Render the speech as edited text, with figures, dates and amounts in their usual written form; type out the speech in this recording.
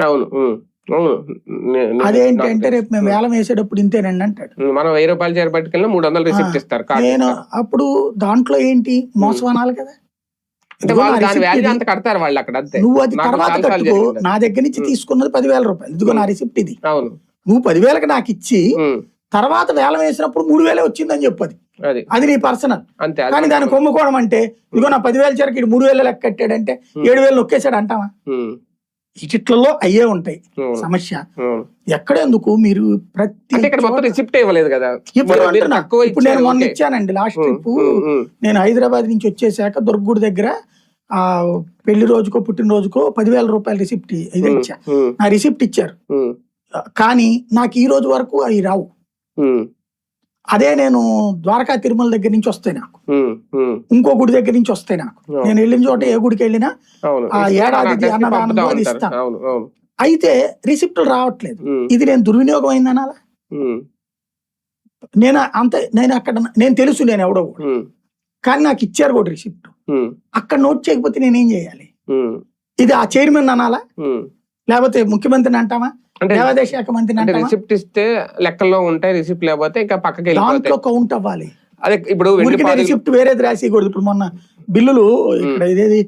అవును. అవును. అదేంటంటే రేపు మేము వేలం వేసేటప్పుడు ఇంతేనండి అంటాడు. మనం 1000 రూపాయలు చీర పట్టుకెళ్ళినా 300 రిసిప్ట్ ఇస్తారు. నేను అప్పుడు దాంట్లో ఏంటి మోసం అనాలి కదా. నువ్వు అది తర్వాత కట్టుకో, నా దగ్గర నుంచి తీసుకున్నది 10,000 రూపాయలు, ఇదిగో నా రిసిప్ట్ ఇది. నువ్వు 10,000కి నాకు ఇచ్చి తర్వాత వేలం వేసినప్పుడు 3,000 వచ్చిందని చెప్పది, అది నీ పర్సనల్. కానీ దాన్ని కొమ్ముకోవడం అంటే ఇదిగో నా 10,000 చీరకి 3,000 లెక్క కట్టాడంటే 7,000 నొక్కేశాడు అంటావా? ఇట్లలో అయ్యే ఉంటాయి సమస్య. ఎక్కడెందుకు మీరు ప్రతి ఇవ్వలేదు కదా. ఇప్పుడు నేను మొన్న ఇచ్చానండి లాస్ట్ ట్రిప్. నేను హైదరాబాద్ నుంచి వచ్చేసాక దుర్గుడి దగ్గర ఆ పెళ్లి రోజుకో పుట్టినరోజుకో 10,000 రూపాయల రిసిప్ట్ ఇది ఇచ్చా. నా రిసిప్ట్ ఇచ్చారు, కానీ నాకు ఈ రోజు వరకు అవి రావు. అదే నేను ద్వారకా తిరుమల దగ్గర నుంచి వస్తాయి నాకు, ఇంకో గుడి దగ్గర నుంచి వస్తాయి నాకు. నేను వెళ్ళిన చోట ఏ గుడికి వెళ్ళినా ఆ ఏడాది అన్నదానంలో అది ఇస్తాను. అయితే రిసిప్ట్లు రావట్లేదు. ఇది నేను దుర్వినియోగం అయిందనాలా? నేను అక్కడ నేను తెలుసు నేను ఎవడో, కానీ నాకు ఇచ్చారు కూడా రిసిప్ట్. అక్కడ నోట్ చేయకపోతే నేనేం చేయాలి? ఇది ఆ చైర్మన్ అనాలా, లేకపోతే ముఖ్యమంత్రిని అంటామా, దేవాదాయ శాఖ మంత్రిని అంటామా? రిసిప్ట్ ఇస్తే లెక్కల్లో ఉంటాయి, రిసిప్ట్ లేకపోతే ఇంకా పక్కకి దాంట్లో కౌంట్ అవ్వాలి. అదే ఇప్పుడు రిసిప్ట్ వేరేది రాసేయకూడదు. ఇప్పుడు మొన్న బిల్లులు ఇక్కడ ఇదేది